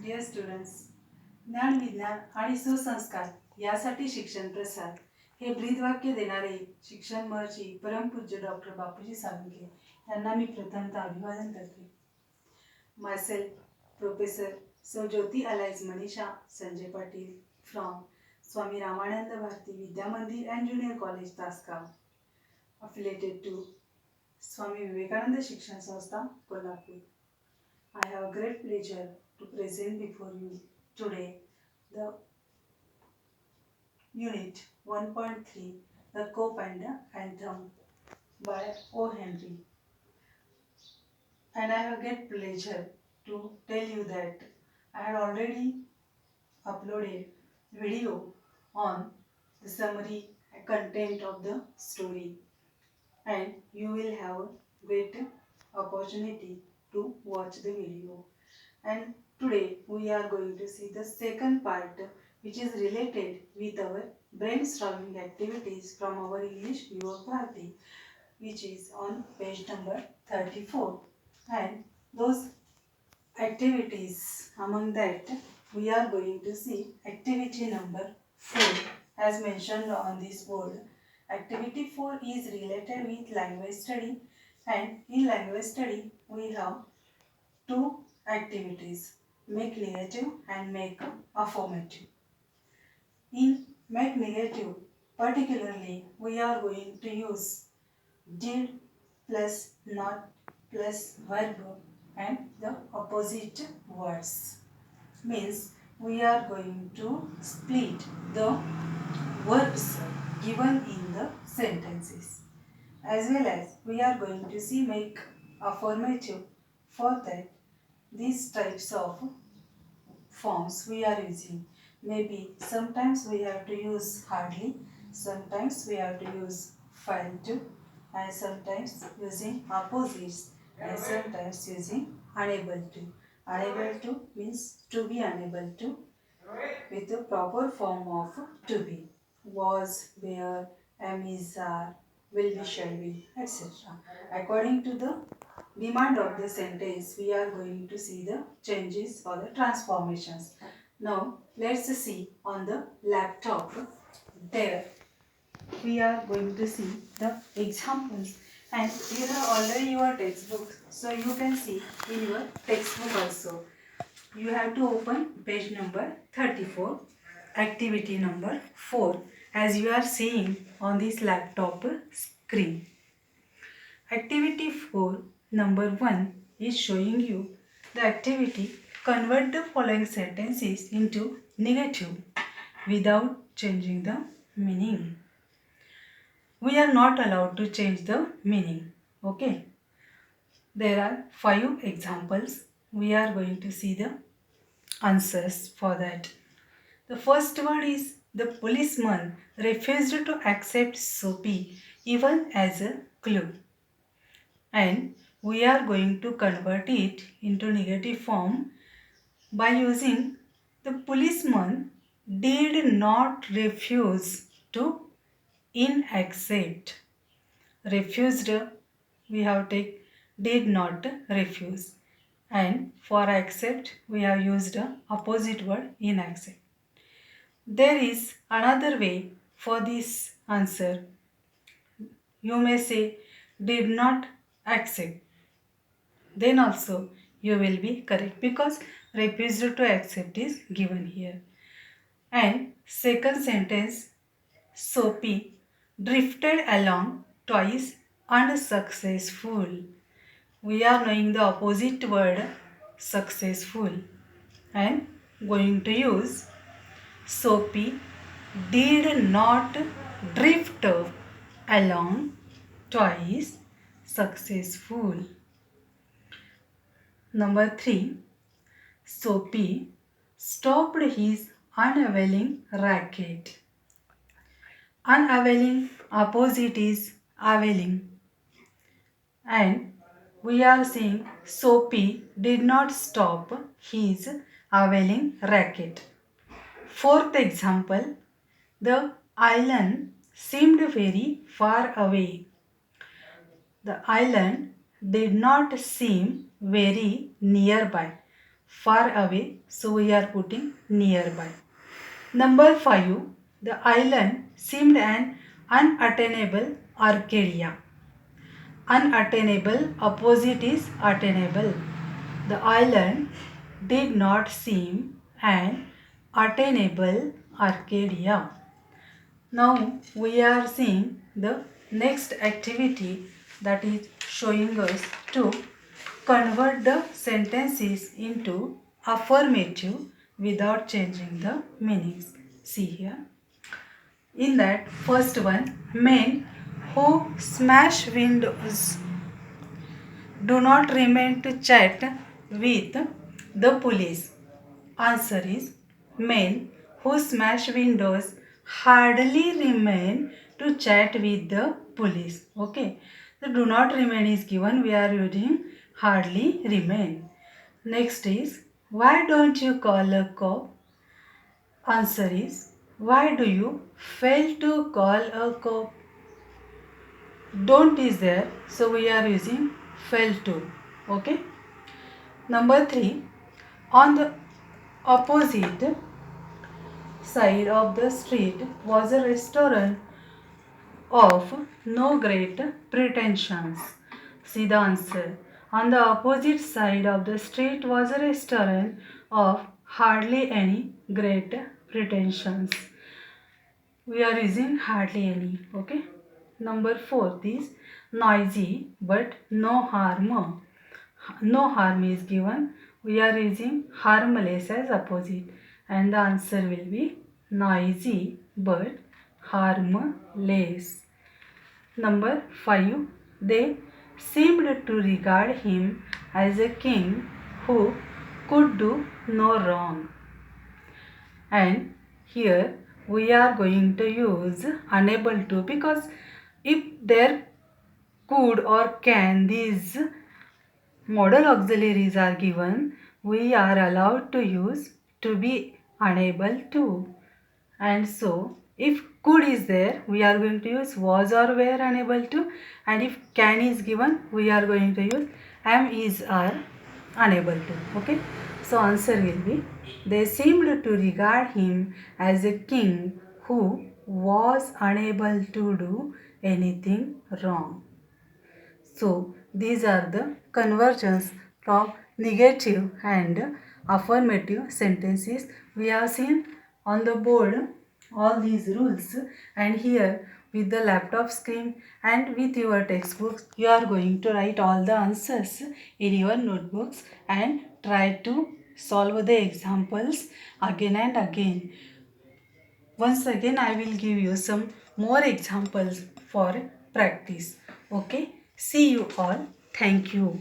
Dear students, ज्ञान विज्ञान आणि सुसंस्कार यासाठी शिक्षण प्रसार हे ब्रीदवाक्य देणारे शिक्षण महर्षी परमपूज्य डॉक्टर बापूजी साळुंखे यांना मी प्रथमतः अभिवादन करते. Myself, Professor Sir Jyoti Allies Manisha Sanjay Patil from Swami Ramananda Bharati Vidya Mandir and Junior College Taskam, affiliated to Swami Vivekananda Shikshan Sanstha, Kolhapur. I have a great pleasure to present before you today the unit 1.3, The Cope and the Phantom by O. Henry. And I have a great pleasure to tell you that I had already uploaded video on the summary content of the story, and you will have a great opportunity to watch the video. And today we are going to see the second part, which is related with our brainstorming activities from our English view of Bharati, which is on page number 34. And those activities, among that we are going to see activity number 4 as mentioned on this board. Activity 4 is related with language study, and in language study we have two activities, make negative and make affirmative. In make negative, particularly we are going to use did plus not plus verb and the opposite words. Means we are going to split the verbs given in the sentences, as well as we are going to see make affirmative. For that, these types of forms we are using. Maybe sometimes we have to use hardly, sometimes we have to use fail to, and sometimes using opposites, and sometimes using unable to. Unable to means to be unable to with the proper form of to be. Was, were, am, is, are, will be, shall be, etc. According to the demand of the sentence, we are going to see the changes or the transformations. Now, let's see on the laptop. There, we are going to see the examples, and you have already your textbook, so you can see in your textbook also. You have to open page number 34, activity number 4, as you are seeing on this laptop screen. Activity 4 number 1 is showing you the activity convert the following sentences into negative without changing the meaning. We are not allowed to change the meaning. Okay. There are 5 examples. We are going to see the answers for that. The first one is the policeman refused to accept Soapy even as a clue. And we are going to convert it into negative form by using the policeman did not refuse to inaccept. Refused, we have take did not refuse, and for accept we have used the opposite word inaccept. There is another way for this answer. You may say did not accept. Then also you will be correct because refused to accept is given here. And second sentence, Soapy drifted along twice unsuccessful. We are knowing the opposite word successful and going to use Soapy did not drift along twice successful. Number 3. Soapy stopped his unavailing racket. Unavailing opposite is availing. And we are seeing Soapy did not stop his availing racket. Fourth example, the island seemed very far away. The island did not seem very nearby. far away, so we are putting nearby. Number 5. The island seemed an unattainable Arcadia. Unattainable opposite is attainable. The island did not seem an attainable Arcadia. Now we are seeing the next activity, that is showing us to convert the sentences into affirmative without changing the meanings. See here. In that first one, men who smash windows do not remain to chat with the police. Answer is, men who smash windows hardly remain to chat with the police. Okay. The do not remain is given. We are using hardly remain. Next is, why don't you call a cop? Answer is, why do you fail to call a cop? Don't is there, so we are using fail to. Okay. Number 3, on the opposite side of the street was a restaurant of no great pretensions. See the answer. On the opposite side of the street was a restaurant of hardly any great pretensions. We are using hardly any. Okay. Number 4 is noisy but no harm. No harm is given. We are using harmless as opposite, and the answer will be noisy but harmless. Number 5. They seemed to regard him as a king who could do no wrong. And here we are going to use unable to, because if there could or can, these modal auxiliaries are given, we are allowed to use to be unable to. And so if could is there, we are going to use was or were unable to, and if can is given, we are going to use am, is, are unable to. Okay. So answer will be, they seemed to regard him as a king who was unable to do anything wrong. So these are the conversions from negative and affirmative sentences. We have seen on the board all these rules, and here with the laptop screen and with your textbooks, you are going to write all the answers in your notebooks and try to solve the examples again and again. Once again, I will give you some more examples for practice. Okay. See you all. Thank you.